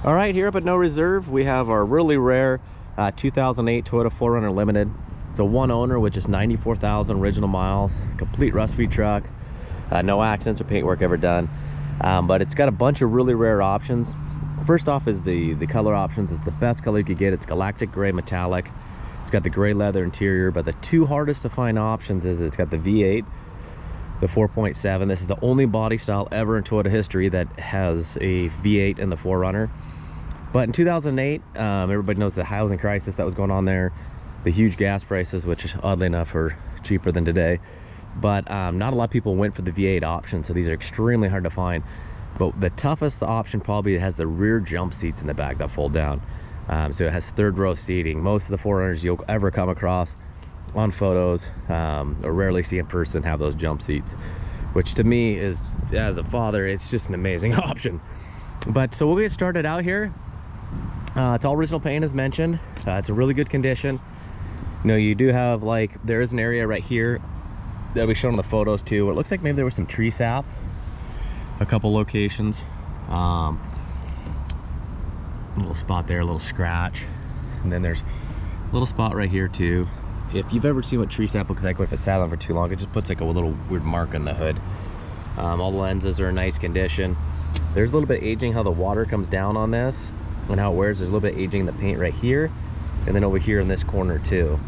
All right, here up at No Reserve, we have our really rare 2008 Toyota 4Runner Limited. It's a one owner with just 94,000 original miles, complete rust-free truck, no accidents or paintwork ever done. But it's got a bunch of really rare options. First off is the color options. It's the best color you could get. It's galactic gray metallic. It's got the gray leather interior, but the two hardest to find options is it's got the V8, the 4.7. This is the only body style ever in Toyota history that has a V8 in the 4Runner. But in 2008, everybody knows the housing crisis that was going on there, the huge gas prices, which oddly enough are cheaper than today. But not a lot of people went for the V8 option, so these are extremely hard to find. But the toughest option probably has the rear jump seats in the back that fold down. So it has third row seating. Most of the 4Runners you'll ever come across on photos or rarely see in person have those jump seats, which to me is, as a father, it's just an amazing option. But so we'll get started out here. It's all original paint as mentioned. It's in really good condition. You know, you do have there is an area right here that we shown in the photos too, where it looks like maybe there was some tree sap, a couple locations. A little spot there, a little scratch, and then there's a little spot right here too. If you've ever seen what tree sap looks like if it's sat on for too long, it just puts like a little weird mark on the hood. All the lenses are in nice condition. There's a little bit of aging how the water comes down on this and how it wears. There's a little bit of aging in the paint right here, and then over here in this corner too.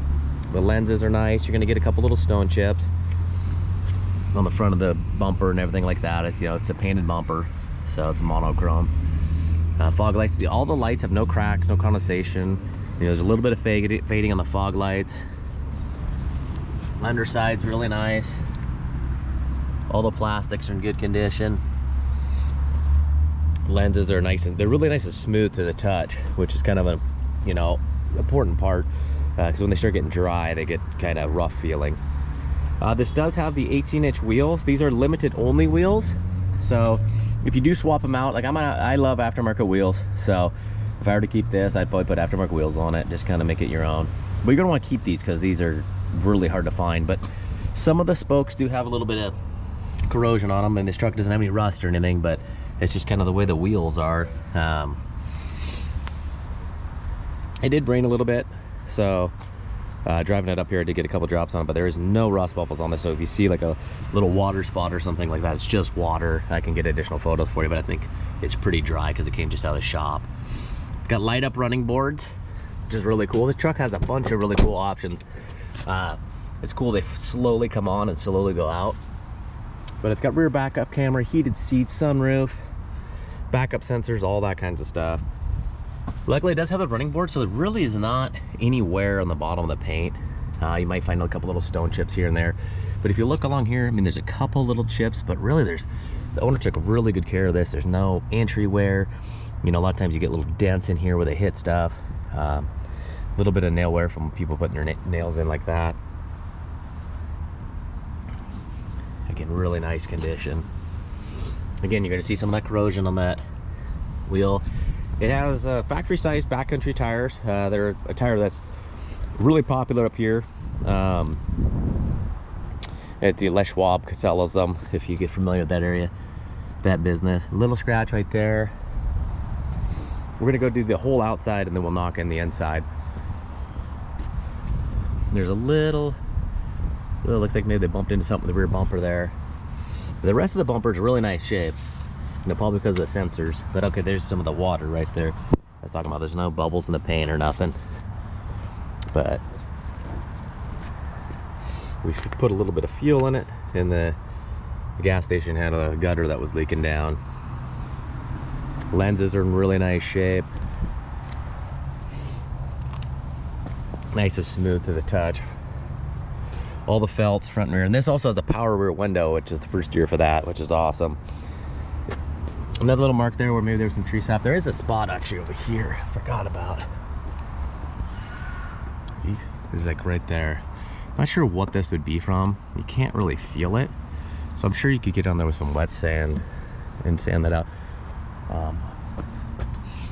The lenses are nice. You're gonna get a couple little stone chips on the front of the bumper and everything like that. It's, you know, it's a painted bumper, so it's monochrome. Fog lights, all the lights have no cracks, no condensation. You know, there's a little bit of fading on the fog lights. Underside's really nice. All the plastics are in good condition. Lenses are nice, and they're really nice and smooth to the touch, which is kind of a, you know, important part, because when they start getting dry, they get kind of rough feeling. This does have the 18-inch wheels. These are limited only wheels, so if you do swap them out, like I love aftermarket wheels, so if I were to keep this, I'd probably put aftermarket wheels on it, just kind of make it your own. But you're gonna want to keep these because these are really hard to find. But some of the spokes do have a little bit of corrosion on them, and this truck doesn't have any rust or anything, but it's just kind of the way the wheels are. It did rain a little bit, so driving it up here, I did get a couple drops on it, but there is no rust bubbles on this. So if you see like a little water spot or something like that, it's just water. I can get additional photos for you, but I think it's pretty dry because it came just out of the shop. It's got light up running boards, which is really cool. This truck has a bunch of really cool options. It's cool, they slowly come on and slowly go out. But it's got rear backup camera, heated seats, sunroof, backup sensors, all that kinds of stuff. Luckily it does have a running board, so there really is not any wear on the bottom of the paint. You might find a couple little stone chips here and there, but if you look along here, I mean, there's a couple little chips, but really the owner took really good care of this. There's no entry wear. You know, a lot of times you get little dents in here where they hit stuff. A little bit of nail wear from people putting their nails in like that. Again, really nice condition. Again, you're going to see some of that corrosion on that wheel. It has factory-sized backcountry tires. They're a tire that's really popular up here. At the Les Schwab sells them, if you get familiar with that area, that business. A little scratch right there. We're going to go do the whole outside, and then we'll knock in the inside. There's a little, it looks like maybe they bumped into something with the rear bumper there. The rest of the bumper is really nice shape. You know, probably because of the sensors. But okay, there's some of the water right there. I was talking about, there's no bubbles in the paint or nothing. But we put a little bit of fuel in it, and the gas station had a gutter that was leaking down. Lenses are in really nice shape. Nice and smooth to the touch. All the felts, front and rear. And this also has a power rear window, which is the first year for that, which is awesome. Another little mark there where maybe there's some tree sap. There is a spot actually over here I forgot about. This is like right there. Not sure what this would be from. You can't really feel it. So I'm sure you could get on there with some wet sand and sand that out.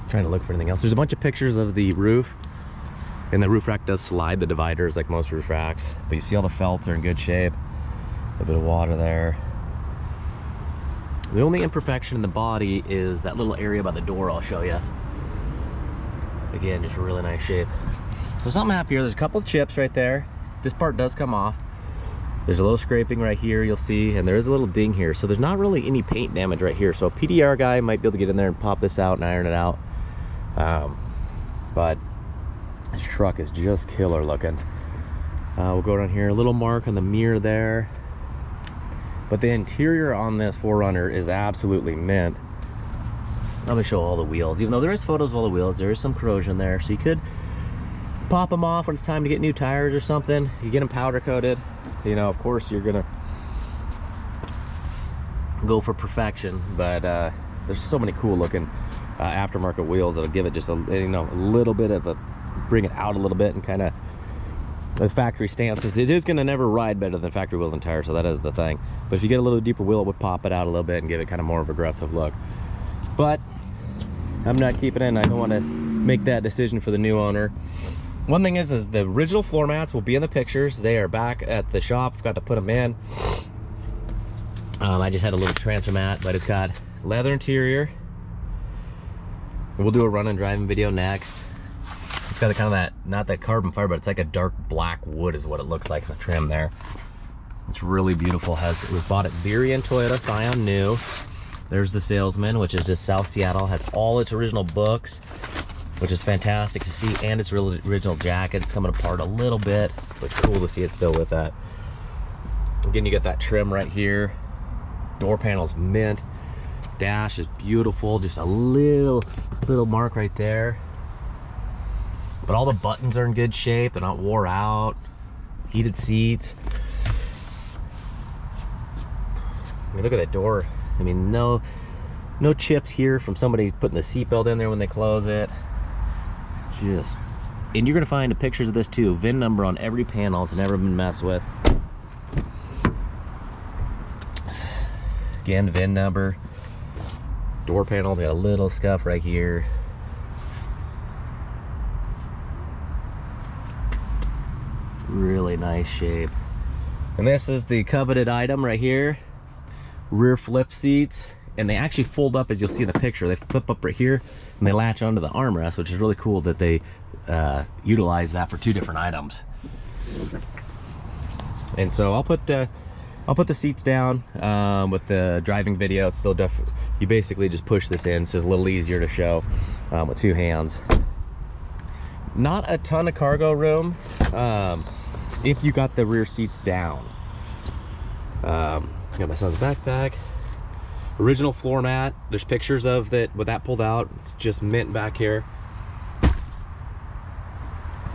Trying to look for anything else. There's a bunch of pictures of the roof, and the roof rack does slide the dividers like most roof racks, but you see all the felts are in good shape. A bit of water there. The only imperfection in the body is that little area by the door I'll show you. Again, just really nice shape. So something happier, there's a couple of chips right there. This part does come off. There's a little scraping right here, you'll see, and there is a little ding here. So there's not really any paint damage right here. So a PDR guy might be able to get in there and pop this out and iron it out. But this truck is just killer looking. We'll go down here, a little mark on the mirror there. But the interior on this 4Runner is absolutely mint. I'm gonna show all the wheels. Even though there is photos of all the wheels, there is some corrosion there. So you could pop them off when it's time to get new tires or something. You get them powder coated. You know, of course you're gonna go for perfection, but there's so many cool looking aftermarket wheels that'll give it just a, you know, a little bit of a, bring it out a little bit, and kind of the factory stances. It is going to never ride better than factory wheels and tires, so that is the thing. But if you get a little deeper wheel, it would pop it out a little bit and give it kind of more of an aggressive look. But I'm not keeping it, and I don't want to make that decision for the new owner. One thing is the original floor mats will be in the pictures. They are back at the shop. Forgot to put them in. I just had a little transfer mat, but it's got leather interior. We'll do a run and driving video next. It's got kind of that, not that carbon fiber, but it's like a dark black wood is what it looks like in the trim there. It's really beautiful. It was bought at Beery and Toyota, Scion new. There's the salesman, which is just South Seattle. Has all its original books, which is fantastic to see, and its original jacket. It's coming apart a little bit, but cool to see it still with that. Again, you got that trim right here. Door panel's mint. Dash is beautiful. Just a little mark right there. But all the buttons are in good shape. They're not wore out. Heated seats. I mean, look at that door. I mean, no chips here from somebody putting the seatbelt in there when they close it. Just, and you're gonna find the pictures of this too. VIN number on every panel. It's never been messed with. Again, VIN number. Door panels got a little scuff right here. Really nice shape. And this is the coveted item right here. Rear flip seats, and they actually fold up, as you'll see in the picture. They flip up right here and they latch onto the armrest, which is really cool that they utilize that for two different items. And so I'll put the seats down with the driving video. It's still you basically just push this in. It's just a little easier to show with two hands. Not a ton of cargo room if you got the rear seats down. Got my son's backpack. Original floor mat. There's pictures of it with that pulled out. It's just mint back here.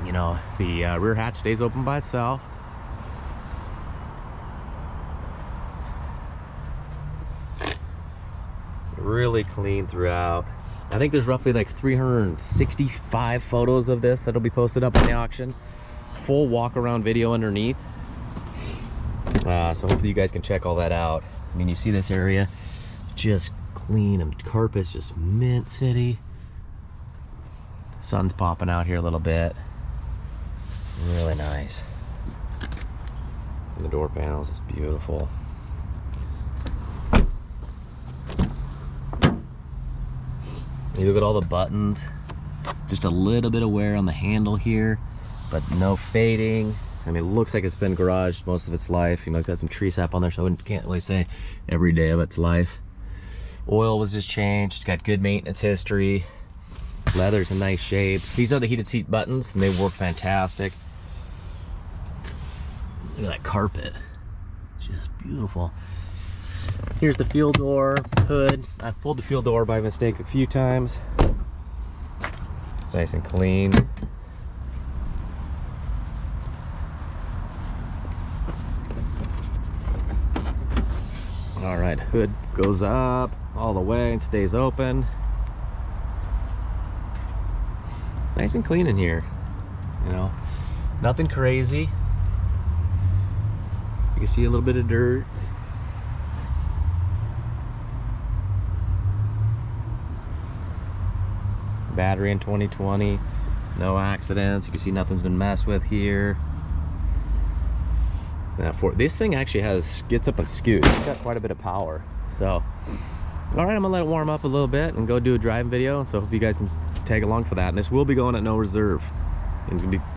You know, the rear hatch stays open by itself. Really clean throughout. I think there's roughly like 365 photos of this that'll be posted up on the auction. Full walk around video underneath. So hopefully you guys can check all that out. I mean, you see this area just clean, and carpet's just mint city. Sun's popping out here a little bit. Really nice. And the door panels is beautiful. You look at all the buttons, just a little bit of wear on the handle here, but no fading. I mean, it looks like it's been garaged most of its life. You know, it's got some tree sap on there, so I can't really say every day of its life. Oil was just changed. It's got good maintenance history. Leather's in nice shape. These are the heated seat buttons, and they work fantastic. Look at that carpet. Just beautiful. Here's the fuel door, hood. I've pulled the fuel door by mistake a few times. It's nice and clean. All right, hood goes up all the way and stays open. Nice and clean in here, you know, nothing crazy. You can see a little bit of dirt. Battery in 2020, no accidents. You can see nothing's been messed with here. This thing actually gets up and scoots. It's got quite a bit of power. So, all right, I'm gonna let it warm up a little bit and go do a driving video. So hope you guys can tag along for that. And this will be going at no reserve. And it's gonna be